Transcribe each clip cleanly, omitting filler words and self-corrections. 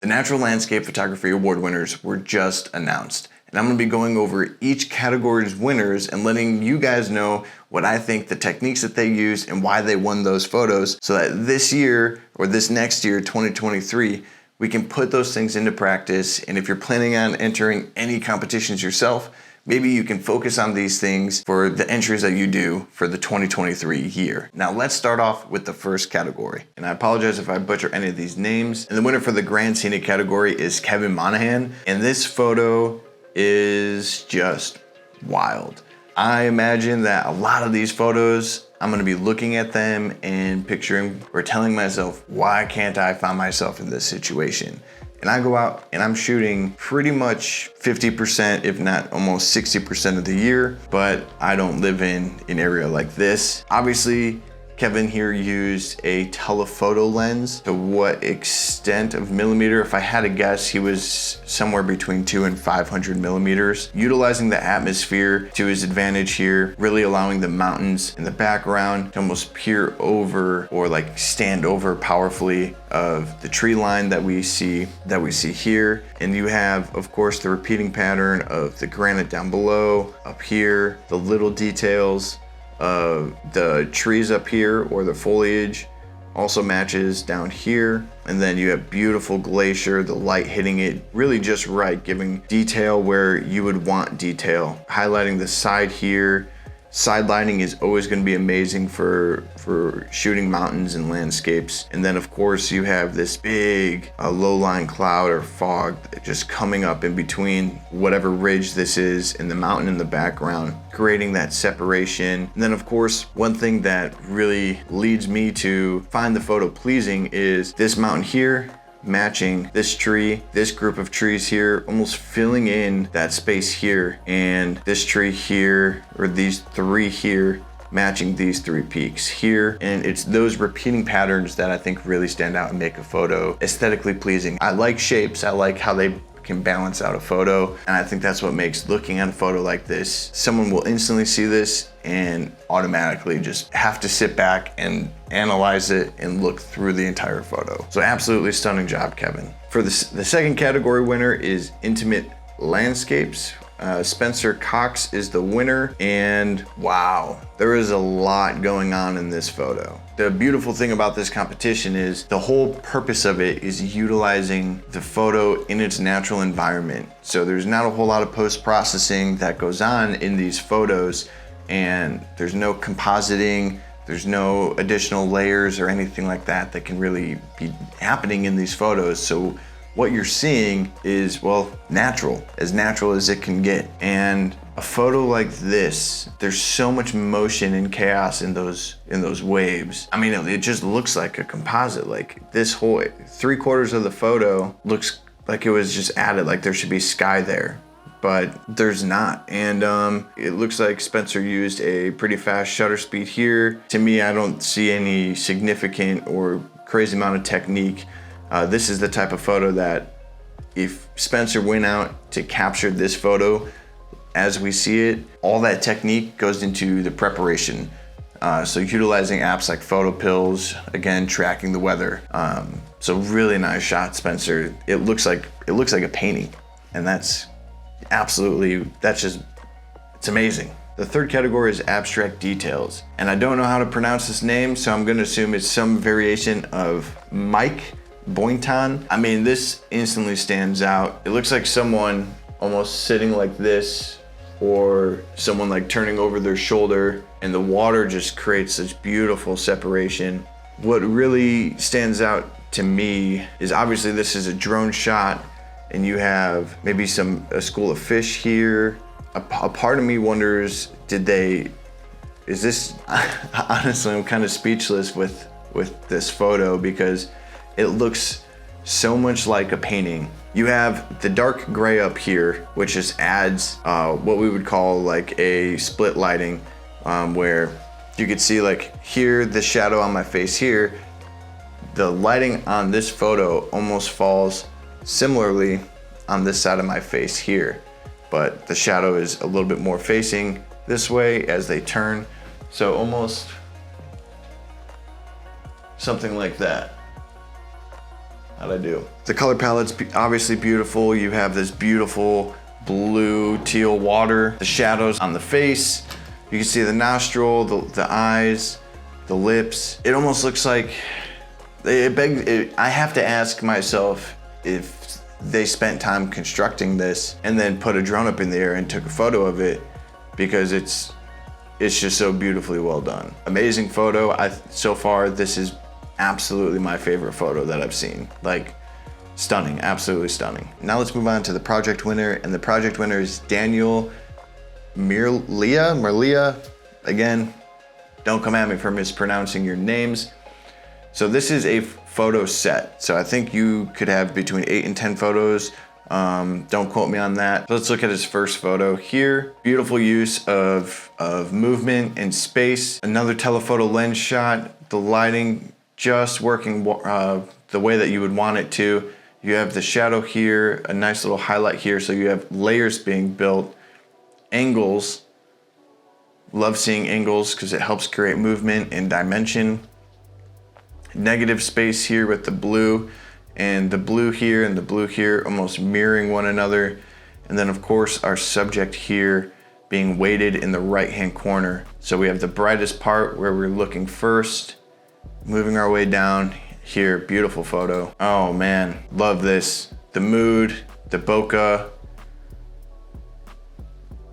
The Natural Landscape Photography Award winners were just announced, and I'm going to be going over each category's winners and letting you guys know what I think the techniques that they used and why they won those photos, so that this year or this next year, 2023, we can put those things into practice. And if you're planning on entering any competitions yourself, maybe you can focus on these things for the entries that you do for the 2023 year. Now let's start off with the first category. And I apologize if I butcher any of these names. And the winner for the Grand Scenic category is Kevin Monahan. And this photo is just wild. I imagine that a lot of these photos, I'm gonna be looking at them and picturing or telling myself, why can't I find myself in this situation? And I go out and I'm shooting pretty much 50%, if not almost 60% of the year, but I don't live in an area like this. Obviously, Kevin here used a telephoto lens. To what extent of millimeter? If I had to guess, he was somewhere between 200 and 500 millimeters. Utilizing the atmosphere to his advantage here, really allowing the mountains in the background to almost peer over or like stand over powerfully of the tree line that we see here. And you have, of course, the repeating pattern of the granite down below, up here, the little details of the trees up here or the foliage also matches down here. And then you have beautiful glacier, the light hitting it really just right, giving detail where you would want detail. Highlighting the side here. Side lighting is always going to be amazing for shooting mountains and landscapes. And then of course you have this big low-lying cloud or fog just coming up in between whatever ridge this is and the mountain in the background, creating that separation. And then of course, one thing that really leads me to find the photo pleasing is this mountain here matching this tree, this group of trees here, almost filling in that space here, and this tree here, or these three here, matching these three peaks here. And it's those repeating patterns that I think really stand out and make a photo aesthetically pleasing. I like shapes, I like how they can balance out a photo, and I think that's what makes looking at a photo like this, someone will instantly see this and automatically just have to sit back and analyze it and look through the entire photo. So absolutely stunning job, Kevin. For the second category winner is Intimate Landscapes. Spencer Cox is the winner, and wow, there is a lot going on in this photo. The beautiful thing about this competition is the whole purpose of it is utilizing the photo in its natural environment. So there's not a whole lot of post-processing that goes on in these photos, and there's no compositing, there's no additional layers or anything like that that can really be happening in these photos. So what you're seeing is, well, natural as it can get. And a photo like this, there's so much motion and chaos in those waves. I mean, it just looks like a composite. Like this whole 3/4 of the photo looks like it was just added, like there should be sky there, but there's not. And it looks like Spencer used a pretty fast shutter speed here. To me, I don't see any significant or crazy amount of technique. This is the type of photo that if Spencer went out to capture this photo as we see it, all that technique goes into the preparation. So utilizing apps like Photo Pills, again, tracking the weather. So really nice shot, Spencer. It looks like a painting, and that's it's amazing. The third category is Abstract Details. And I don't know how to pronounce this name, so I'm gonna assume it's some variation of Mike Boynton. I mean, this instantly stands out. It looks like someone almost sitting like this, or someone like turning over their shoulder, and the water just creates such beautiful separation. What really stands out to me is obviously this is a drone shot, and you have maybe a school of fish here. A part of me wonders, honestly, I'm kind of speechless with this photo because it looks so much like a painting. You have the dark gray up here, which just adds what we would call like a split lighting, where you could see like here, the shadow on my face here, the lighting on this photo almost falls similarly on this side of my face here, but the shadow is a little bit more facing this way as they turn. So almost something like that. How'd I do? The color palette's obviously beautiful. You have this beautiful blue teal water, the shadows on the face. You can see the nostril, the eyes, the lips. It almost looks like, I have to ask myself if they spent time constructing this and then put a drone up in the air and took a photo of it, because it's just so beautifully well done. Amazing photo. So far, this is absolutely my favorite photo that I've seen. Like, stunning, absolutely stunning. Now let's move on to the project winner, and the project winner is Daniel Merlia. Again, don't come at me for mispronouncing your names. So this is a photo set. So I think you could have between 8 and 10 photos. Don't quote me on that. So let's look at his first photo here. Beautiful use of movement and space. Another telephoto lens shot. The lighting just working the way that you would want it to. You have the shadow here, a nice little highlight here. So you have layers being built. Angles. Love seeing angles because it helps create movement and dimension. Negative space here with the blue, and the blue here and the blue here almost mirroring one another. And then of course our subject here being weighted in the right hand corner. So we have the brightest part where we're looking first, moving our way down here. Beautiful photo. Oh man, love this. The mood, the bokeh,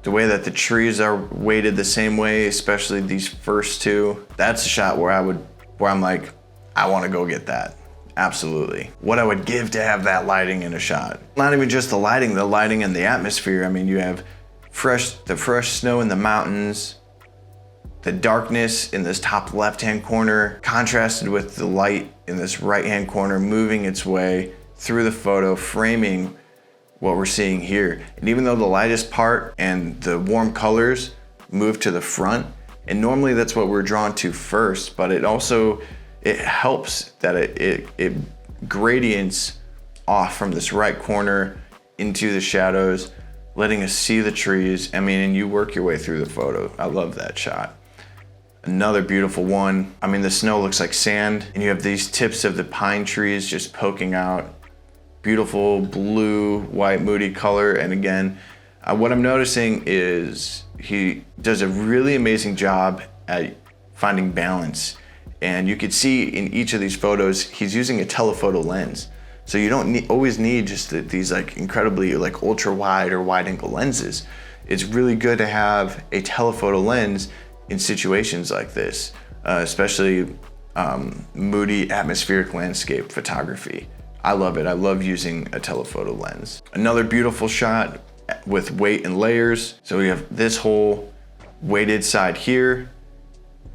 the way that the trees are weighted the same way, especially these first two. That's a shot where I'm like, I want to go get that. Absolutely. What I would give to have that lighting in a shot. Not even just the lighting and the atmosphere. I mean, you have the fresh snow in the mountains, the darkness in this top left-hand corner, contrasted with the light in this right-hand corner, moving its way through the photo, framing what we're seeing here. And even though the lightest part and the warm colors move to the front, and normally that's what we're drawn to first, but it helps that it gradients off from this right corner into the shadows, letting us see the trees. I mean, and you work your way through the photo. I love that shot. Another beautiful one. I mean, the snow looks like sand, and you have these tips of the pine trees just poking out. Beautiful blue, white, moody color. And again, what I'm noticing is he does a really amazing job at finding balance. And you could see in each of these photos, he's using a telephoto lens. So you don't always need just these like incredibly like ultra wide or wide angle lenses. It's really good to have a telephoto lens in situations like this, especially moody atmospheric landscape photography. I love it. I love using a telephoto lens. Another beautiful shot with weight and layers. So we have this whole weighted side here,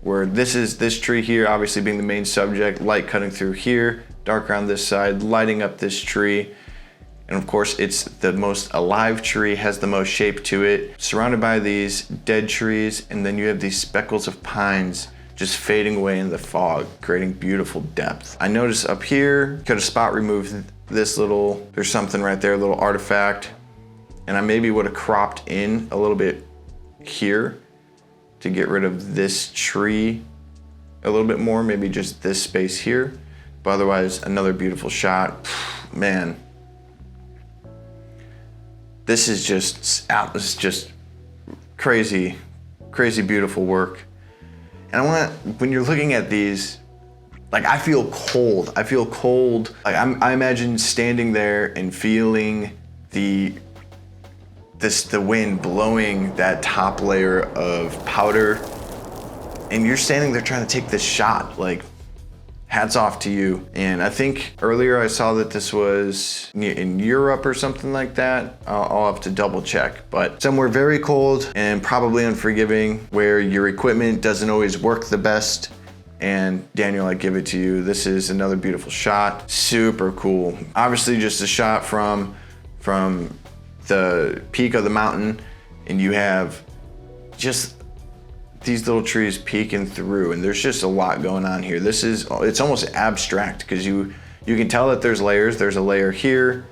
where this tree here obviously being the main subject, light cutting through here, dark around this side, lighting up this tree. And of course it's the most alive tree, has the most shape to it, surrounded by these dead trees, and then you have these speckles of pines just fading away in the fog, creating beautiful depth. I noticed up here, could have spot removed this little, there's something right there, a little artifact, and I maybe would have cropped in a little bit here to get rid of this tree a little bit more, maybe just this space here. But otherwise, another beautiful shot. Man, this is just crazy, crazy beautiful work. And when you're looking at these, like I feel cold. Like I imagine standing there and feeling the wind blowing that top layer of powder, and you're standing there trying to take this shot. Like, hats off to you. And I think earlier I saw that this was in Europe or something like that. I'll have to double check, but somewhere very cold and probably unforgiving, where your equipment doesn't always work the best. And Daniel, I give it to you. This is another beautiful shot. Super cool. Obviously just a shot from the peak of the mountain, and you have just these little trees peeking through, and there's just a lot going on here. It's almost abstract because you can tell that there's layers. There's a layer here,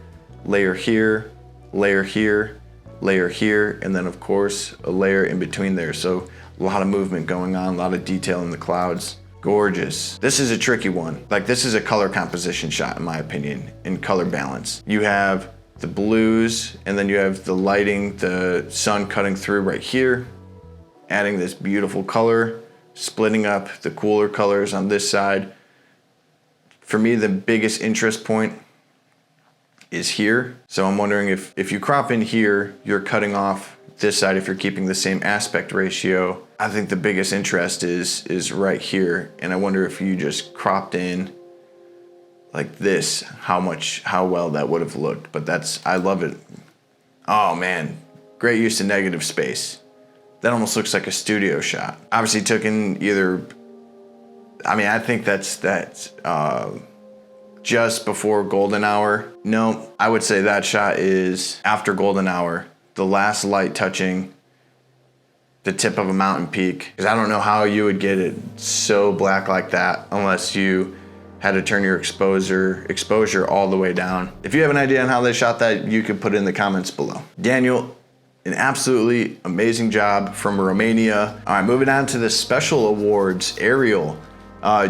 layer here, layer here, layer here, and then of course a layer in between there. So a lot of movement going on, a lot of detail in the clouds. Gorgeous. This is a tricky one. Like, this is a color composition shot, in my opinion, in color balance. You have the blues, and then you have the lighting, the sun cutting through right here, adding this beautiful color, splitting up the cooler colors on this side. For me, the biggest interest point is here. So I'm wondering if you crop in here, you're cutting off this side if you're keeping the same aspect ratio. I think the biggest interest is right here. And I wonder if you just cropped in like this, how well that would have looked. But I love it. Oh man, great use of negative space. That almost looks like a studio shot. Obviously took in either, I mean, I think that's just before golden hour. No, I would say that shot is after golden hour. The last light touching the tip of a mountain peak. Because I don't know how you would get it so black like that unless you had to turn your exposure all the way down. If you have an idea on how they shot that, you could put it in the comments below. Daniel, an absolutely amazing job from Romania. All right, moving on to the special awards. Aerial,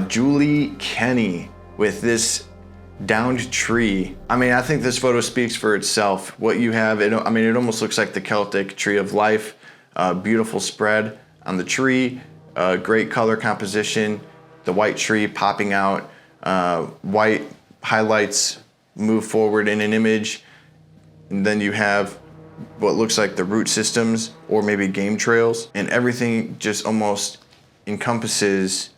Julie Kenny with this downed tree. I mean, I think this photo speaks for itself. What you have, it almost looks like the Celtic tree of life. Beautiful spread on the tree, great color composition, the white tree popping out, white highlights move forward in an image, and then you have what looks like the root systems or maybe game trails, and everything just almost encompasses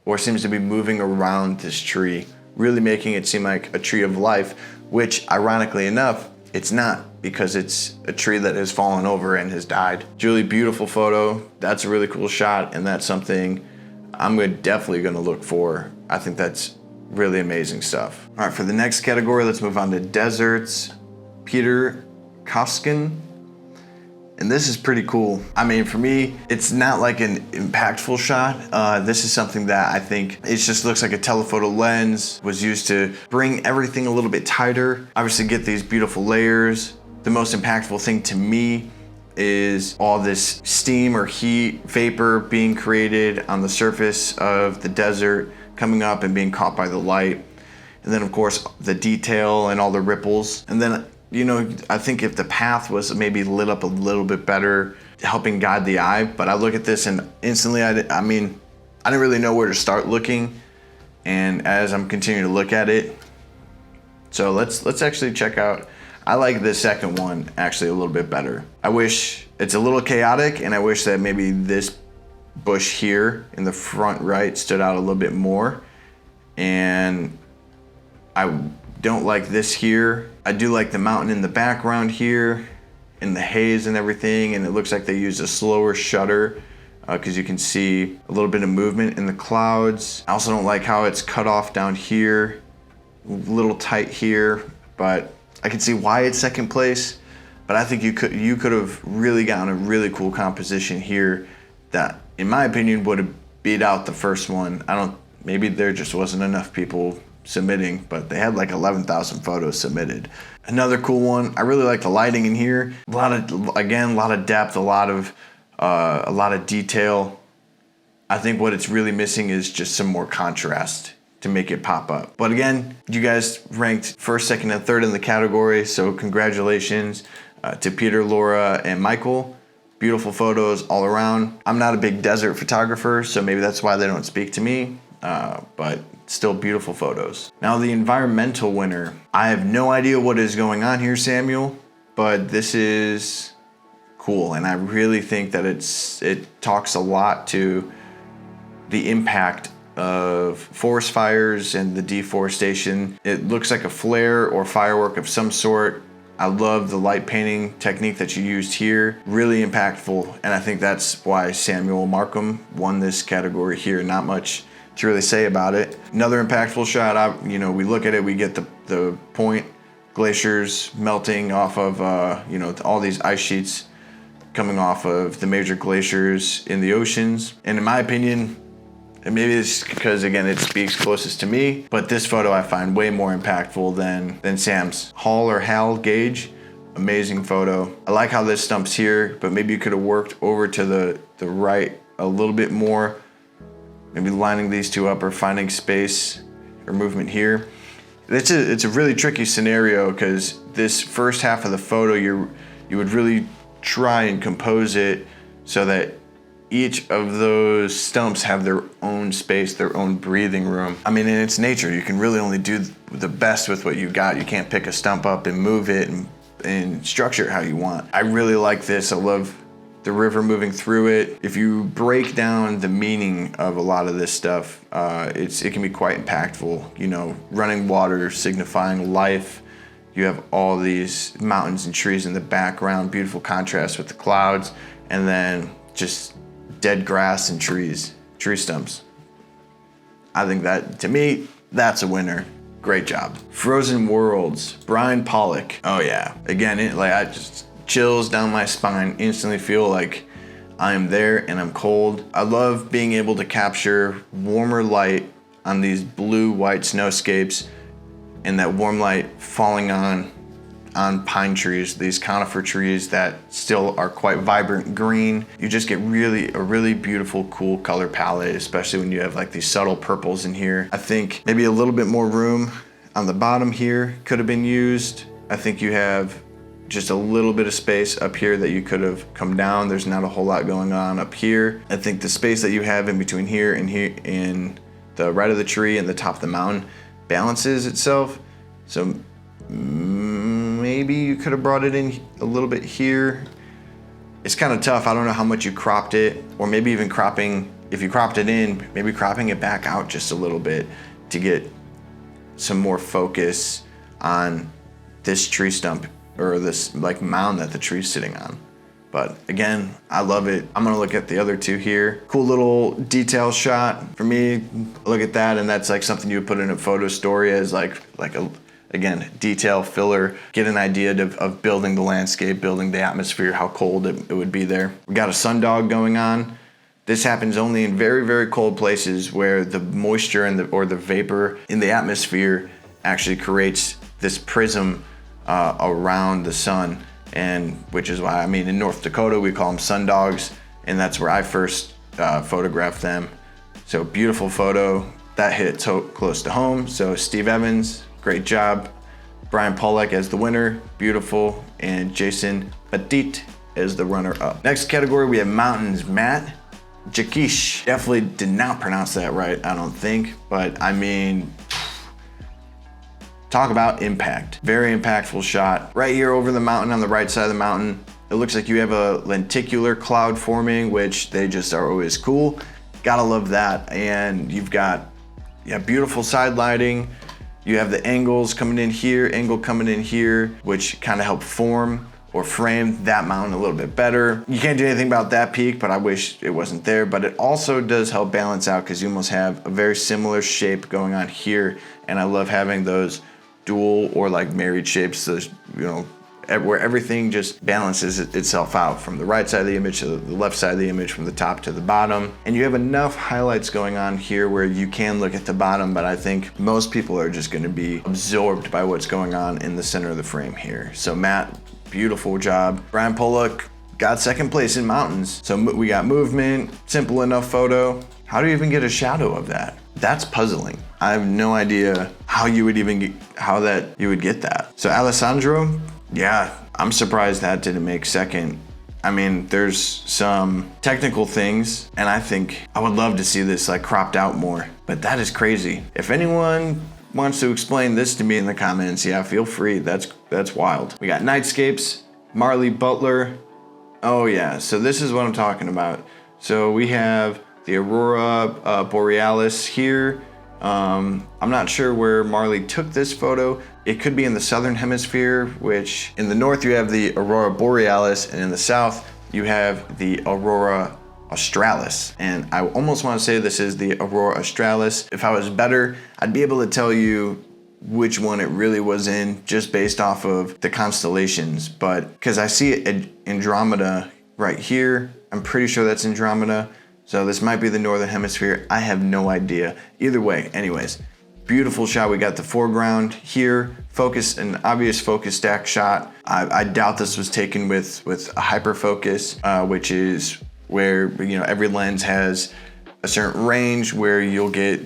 or seems to be moving around this tree, really making it seem like a tree of life, which ironically enough, it's not, because it's a tree that has fallen over and has died. Julie, beautiful photo. That's a really cool shot, and that's something I'm definitely gonna look for. I think that's really amazing stuff. All right, for the next category, let's move on to deserts. Peter Koskin. And this is pretty cool. I mean, for me, it's not like an impactful shot. This is something that I think it just looks like a telephoto lens was used to bring everything a little bit tighter. Obviously get these beautiful layers. The most impactful thing to me is all this steam or heat, vapor being created on the surface of the desert, coming up and being caught by the light. And then of course, the detail and all the ripples. And then, you know, I think if the path was maybe lit up a little bit better, helping guide the eye, but I look at this and instantly, I didn't really know where to start looking. And as I'm continuing to look at it, so let's actually check out. I like the second one actually a little bit better. I wish it's a little chaotic, and I wish that maybe this bush here in the front right stood out a little bit more. And I don't like this here. I do like the mountain in the background here and the haze and everything, and it looks like they used a slower shutter because you can see a little bit of movement in the clouds. I also don't like how it's cut off down here, a little tight here, but I can see why it's second place. But I think you could have really gotten a really cool composition here that, in my opinion, would have beat out the first one. Maybe there just wasn't enough people submitting, but they had like 11,000 photos submitted. Another cool one, I really like the lighting in here. A lot of depth, a lot of detail. I think what it's really missing is just some more contrast to make it pop up. But again, you guys ranked first, second, and third in the category, so congratulations to Peter, Laura, and Michael. Beautiful photos all around. I'm not a big desert photographer, so maybe that's why they don't speak to me, but still beautiful photos. Now the environmental winner. I have no idea what is going on here, Samuel, but this is cool, and I really think that it talks a lot to the impact of forest fires and the deforestation. It looks like a flare or firework of some sort. I love the light painting technique that you used here. Really impactful, and I think that's why Samuel Markham won this category here. Not much to really say about it. Another impactful shot, we look at it, we get the point, glaciers melting off of, all these ice sheets coming off of the major glaciers in the oceans. And in my opinion, and maybe it's because, again, it speaks closest to me, but this photo I find way more impactful than Sam's. Hal Gage, amazing photo. I like how this stumps here, but maybe you could have worked over to the right a little bit more. maybe lining these two up or finding space or movement here. It's a really tricky scenario because this first half of the photo, you would really try and compose it so that each of those stumps have their own space, their own breathing room. I mean, in its nature, you can really only do the best with what you got. You can't pick a stump up and move it and structure it how you want. I really like this. I love the river moving through it. If you break down the meaning of a lot of this stuff, it can be quite impactful. You know, running water signifying life. You have all these mountains and trees in the background, beautiful contrast with the clouds, and then just dead grass and trees, tree stumps. I think that, to me, that's a winner. Great job. Frozen Worlds, Brian Pollock. Oh yeah, again, I just chills down my spine, instantly feel like I'm there and I'm cold. I love being able to capture warmer light on these blue-white snowscapes and that warm light falling on pine trees, these conifer trees that still are quite vibrant green. You just get a really beautiful, cool color palette, especially when you have like these subtle purples in here. I think maybe a little bit more room on the bottom here could have been used. I think you have just a little bit of space up here that you could have come down. There's not a whole lot going on up here. I think the space that you have in between here in the right of the tree and the top of the mountain balances itself. So maybe you could have brought it in a little bit here. It's kind of tough. I don't know how much you cropped it, or maybe even cropping, if you cropped it in, maybe cropping it back out just a little bit to get some more focus on this tree stump or this like mound that the tree's sitting on. But again, I love it. I'm gonna look at the other two here. Cool little detail shot. For me, look at that, and that's like something you would put in a photo story as like a, again, detail filler, get an idea of building the landscape, building the atmosphere, how cold it would be there. We got a sundog going on. This happens only in very, very cold places where the moisture or the vapor in the atmosphere actually creates this prism around the sun, and which is why, I mean, in North Dakota, we call them sundogs, and that's where I first photographed them. So beautiful photo. That hit close to home. So Steve Evans, great job. Brian Pollock as the winner, beautiful. And Jason Petit as the runner-up. Next category, we have mountains. Matt Jakish. Definitely did not pronounce that right, I don't think. But I mean, talk about impact. Very impactful shot. Right here over the mountain, on the right side of the mountain, it looks like you have a lenticular cloud forming, which they just are always cool. Gotta love that. And you've got beautiful side lighting. You have the angles coming in here, angle coming in here, which kind of help form or frame that mountain a little bit better. You can't do anything about that peak, but I wish it wasn't there. But it also does help balance out because you almost have a very similar shape going on here. And I love having those dual or like married shapes, those, you know, where everything just balances itself out from the right side of the image to the left side of the image, from the top to the bottom. And you have enough highlights going on here where you can look at the bottom, but I think most people are just gonna be absorbed by what's going on in the center of the frame here. So Matt, beautiful job. Brian Pollock got second place in mountains. So we got movement, simple enough photo. How do you even get a shadow of that? That's puzzling. I have no idea how you would even you would get that. So Alessandro, yeah, I'm surprised that didn't make second. I mean, there's some technical things, and I think I would love to see this like cropped out more, but that is crazy. If anyone wants to explain this to me in the comments, yeah, feel free. That's wild. We got nightscapes, Marley Butler. Oh yeah, so this is what I'm talking about. So we have the Aurora Borealis here. I'm not sure where Marley took this photo. It could be in the southern hemisphere, which in the north you have the Aurora Borealis, and in the south you have the Aurora Australis. And I almost want to say this is the Aurora Australis. If I was better, I'd be able to tell you which one it really was in just based off of the constellations. But because I see Andromeda right here, I'm pretty sure that's Andromeda. So this might be the northern hemisphere. I have no idea. Either way, anyways, beautiful shot. We got the foreground here, an obvious focus stack shot. I doubt this was taken with a hyperfocus, which is where, you know, every lens has a certain range where you'll get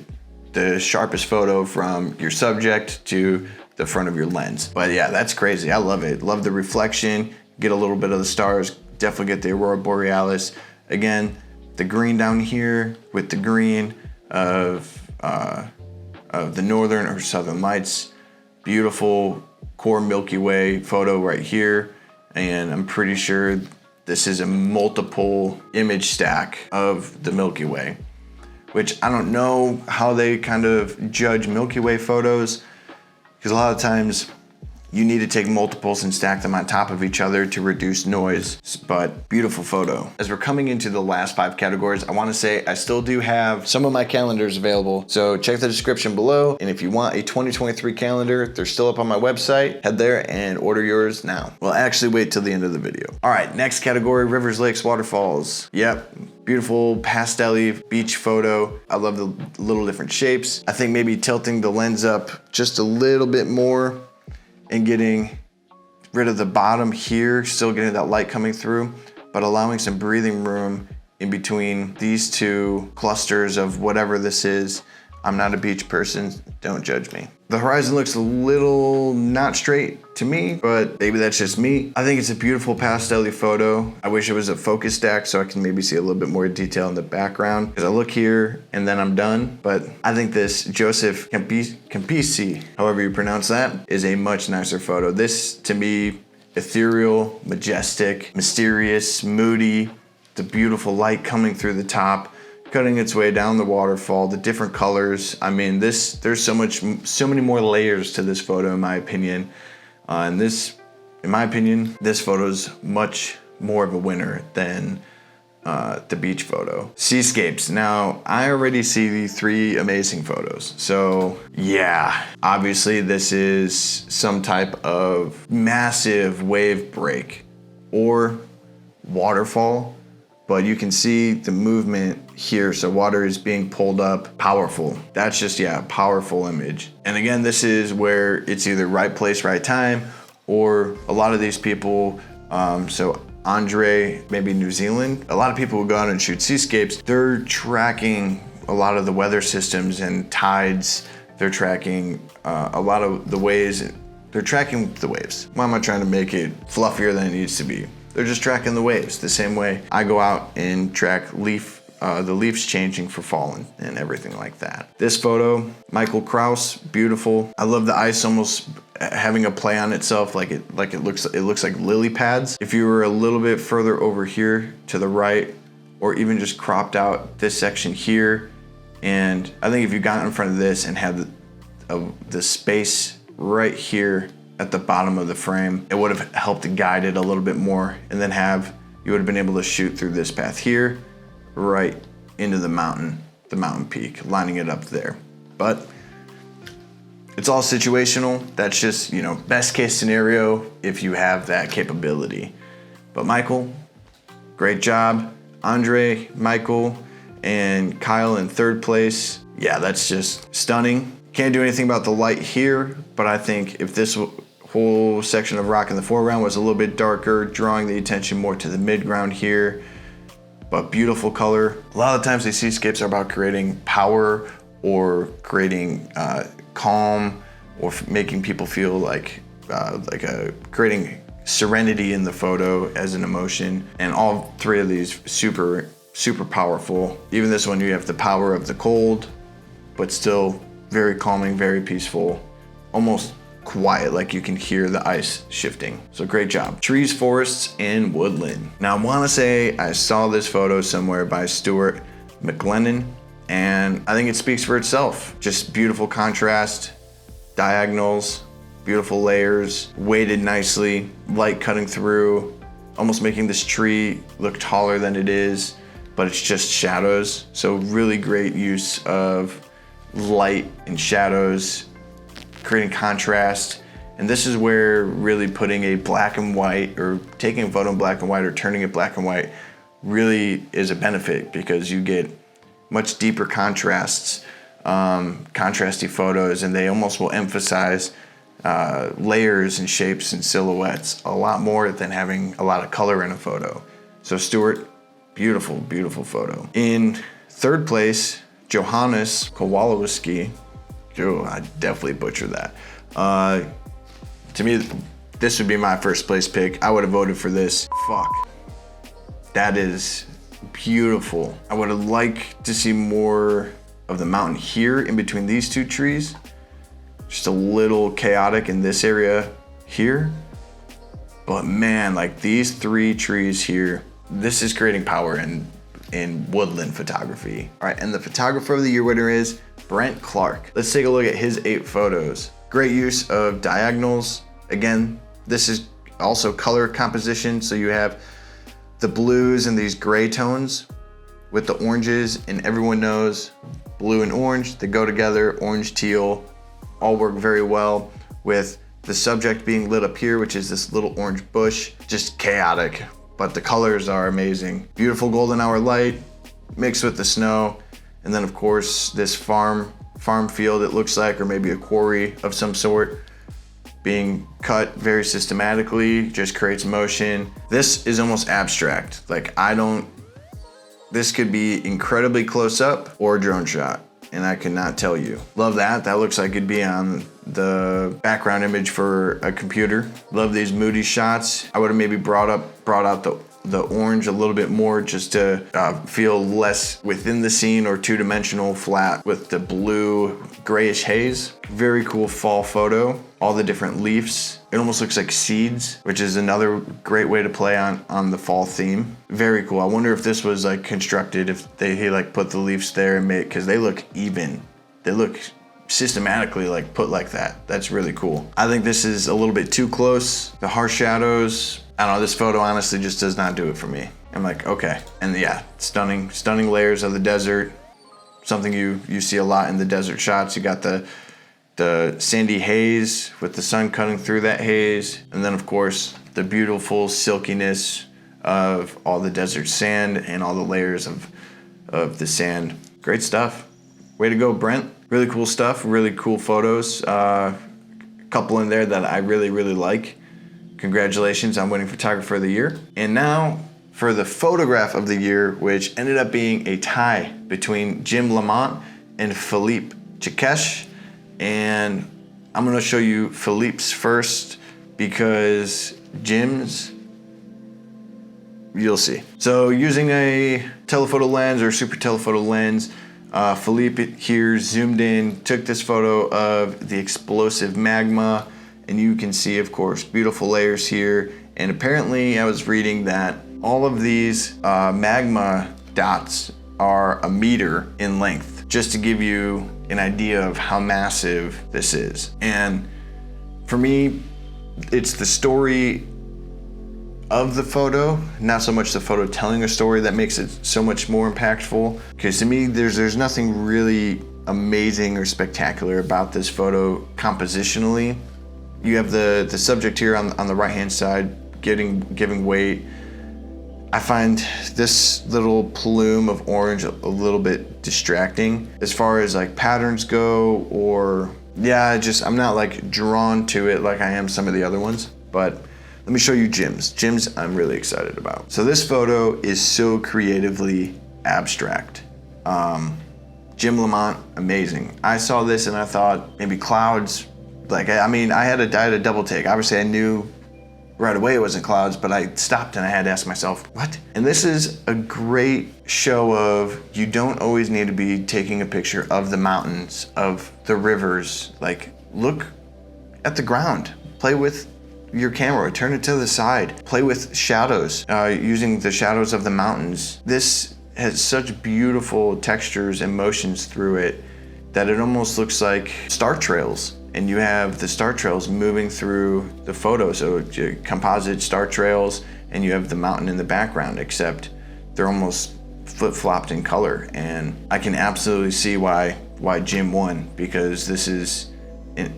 the sharpest photo from your subject to the front of your lens. But yeah, that's crazy. I love it. Love the reflection, get a little bit of the stars, definitely get the Aurora Borealis. Again, the green down here with the green of the northern or southern lights. Beautiful core Milky Way photo right here. And I'm pretty sure this is a multiple image stack of the Milky Way, which I don't know how they kind of judge Milky Way photos, because a lot of times you need to take multiples and stack them on top of each other to reduce noise, but beautiful photo. As we're coming into the last 5 categories, I wanna say I still do have some of my calendars available, so check the description below, and if you want a 2023 calendar, they're still up on my website. Head there and order yours now. Well, actually wait till the end of the video. All right, next category, rivers, lakes, waterfalls. Yep, beautiful pastel-y beach photo. I love the little different shapes. I think maybe tilting the lens up just a little bit more and getting rid of the bottom here, still getting that light coming through, but allowing some breathing room in between these two clusters of whatever this is. I'm not a beach person, don't judge me. The horizon looks a little not straight to me, but maybe that's just me. I think it's a beautiful pastel-y photo. I wish it was a focus stack so I can maybe see a little bit more detail in the background, because I look here and then I'm done. But I think this Joseph Campisi, however you pronounce that, is a much nicer photo. This, to me, ethereal, majestic, mysterious, moody, the beautiful light coming through the top, cutting its way down the waterfall, the different colors. I mean, there's so many more layers to this photo, in my opinion. And this, in my opinion, this photo is much more of a winner than the beach photo. Seascapes. Now, I already see the 3 amazing photos. So yeah, obviously this is some type of massive wave break or waterfall, but you can see the movement here. So water is being pulled up, powerful. That's just, yeah, powerful image. And again, this is where it's either right place, right time, or a lot of these people, so Andre, maybe New Zealand, a lot of people who go out and shoot seascapes, they're tracking a lot of the weather systems and tides. They're tracking a lot of the waves. They're tracking the waves. Why am I trying to make it fluffier than it needs to be? They're just tracking the waves the same way I go out and track the leaves changing for fall and everything like that. This photo, Michael Kraus, beautiful. I love the ice almost having a play on itself, like it looks like lily pads. If you were a little bit further over here to the right, or even just cropped out this section here, and I think if you got in front of this and had the space right here at the bottom of the frame, it would have helped to guide it a little bit more, and then you would have been able to shoot through this path here, right into the mountain peak, lining it up there. But it's all situational. That's just, you know, best case scenario if you have that capability. But Michael, great job. Andre, Michael, and Kyle in 3rd place. Yeah, that's just stunning. Can't do anything about the light here, but I think if this whole section of rock in the foreground was a little bit darker, drawing the attention more to the midground here, but beautiful color. A lot of times these seascapes are about creating power or creating calm, or making people feel like creating serenity in the photo as an emotion. And all 3 of these super powerful. Even this one, you have the power of the cold, but still very calming, very peaceful, almost quiet, like you can hear the ice shifting. So great job. Trees, forests, and woodland. Now I wanna say I saw this photo somewhere by Stuart McLennan, and I think it speaks for itself. Just beautiful contrast, diagonals, beautiful layers, weighted nicely, light cutting through, almost making this tree look taller than it is, but it's just shadows. So really great use of light and shadows, creating contrast. And this is where really putting a black and white, or taking a photo in black and white or turning it black and white, really is a benefit, because you get much deeper contrasts, contrasty photos, and they almost will emphasize layers and shapes and silhouettes a lot more than having a lot of color in a photo. So Stuart, beautiful, beautiful photo. In Third place, Johannes Kowalewski. Oh, I definitely butchered that. To me, this would be my first place pick. I would have voted for this. Fuck. That is beautiful. I would have liked to see more of the mountain here in between these two trees. Just a little chaotic in this area here. But man, like these three trees here, this is creating power in woodland photography. All right, and the photographer of the year winner is Brent Clark. Let's take a look at his 8 photos. Great use of diagonals. Again, this is also color composition. So you have the blues and these gray tones with the oranges, and everyone knows blue and orange, they go together, orange, teal, all work very well with the subject being lit up here, which is this little orange bush, just chaotic, but the colors are amazing. Beautiful golden hour light mixed with the snow. And then of course, this farm field it looks like, or maybe a quarry of some sort, being cut very systematically, just creates motion. This is almost abstract. Like this could be incredibly close up or drone shot, and I cannot tell you. Love that. That looks like it'd be on the background image for a computer. Love these moody shots. I would have maybe brought out the orange a little bit more just to feel less within the scene or two-dimensional flat with the blue grayish haze. Very cool fall photo. All the different leaves. It almost looks like seeds, which is another great way to play on the fall theme. Very cool. I wonder if this was like constructed, if he like put the leaves there and made, because they look even. They look systematically like put like that. That's really cool. I think this is a little bit too close. The harsh shadows, I don't know, this photo honestly just does not do it for me. I'm like, okay. And yeah, stunning layers of the desert. Something you see a lot in the desert shots. You got the sandy haze with the sun cutting through that haze. And then of course, the beautiful silkiness of all the desert sand and all the layers of the sand. Great stuff. Way to go, Brent. Really cool stuff, really cool photos. Couple in there that I really like. Congratulations on winning Photographer of the Year. And now for the Photograph of the Year, which ended up being a tie between Jim Lamont and Philippe Chikesh. And I'm gonna show you Philippe's first because Jim's, you'll see. So using a telephoto lens or super telephoto lens, Philippe here zoomed in, took this photo of the explosive magma, and you can see, of course, beautiful layers here. And apparently I was reading that all of these magma dots are 1 meter in length, just to give you an idea of how massive this is. And for me, it's the story of the photo, not so much the photo telling a story that makes it so much more impactful. Because to me, there's nothing really amazing or spectacular about this photo compositionally. You have the subject here on the right-hand side giving weight. I find this little plume of orange a little bit distracting as far as like patterns go, or yeah, I'm not like drawn to it like I am some of the other ones. But let me show you Jim's. Jim's I'm really excited about. So this photo is so creatively abstract. Jim Lamont, amazing. I saw this and I thought maybe clouds. Like, I mean, I had a double take. Obviously I knew right away it wasn't clouds, but I stopped and I had to ask myself, what? And this is a great show of, you don't always need to be taking a picture of the mountains, of the rivers. Like, look at the ground. Play with your camera, turn it to the side. Play with shadows, using the shadows of the mountains. This has such beautiful textures and motions through it that it almost looks like star trails. And you have the star trails moving through the photo. So composite star trails, and you have the mountain in the background, except they're almost flip-flopped in color. And I can absolutely see why Jim won, because this is,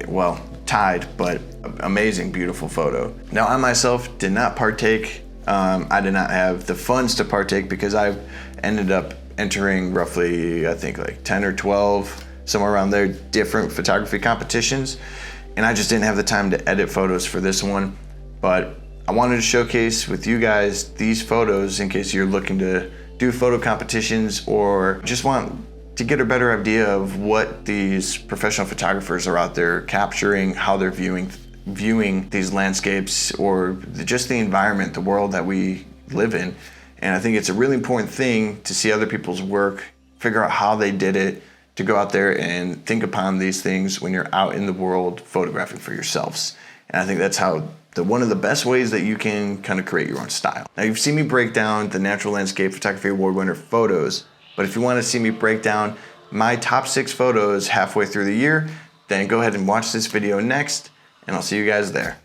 well, tied, but amazing, beautiful photo. Now, I myself did not partake. I did not have the funds to partake because I ended up entering roughly, I think like 10 or 12, somewhere around there, different photography competitions. And I just didn't have the time to edit photos for this one. But I wanted to showcase with you guys these photos in case you're looking to do photo competitions or just want to get a better idea of what these professional photographers are out there capturing, how they're viewing these landscapes or just the environment, the world that we live in. And I think it's a really important thing to see other people's work, figure out how they did it, to go out there and think upon these things when you're out in the world photographing for yourselves. And I think that's how one of the best ways that you can kind of create your own style. Now, you've seen me break down the Natural Landscape Photography Award winner photos, but if you want to see me break down my top 6 photos halfway through the year, then go ahead and watch this video next, and I'll see you guys there.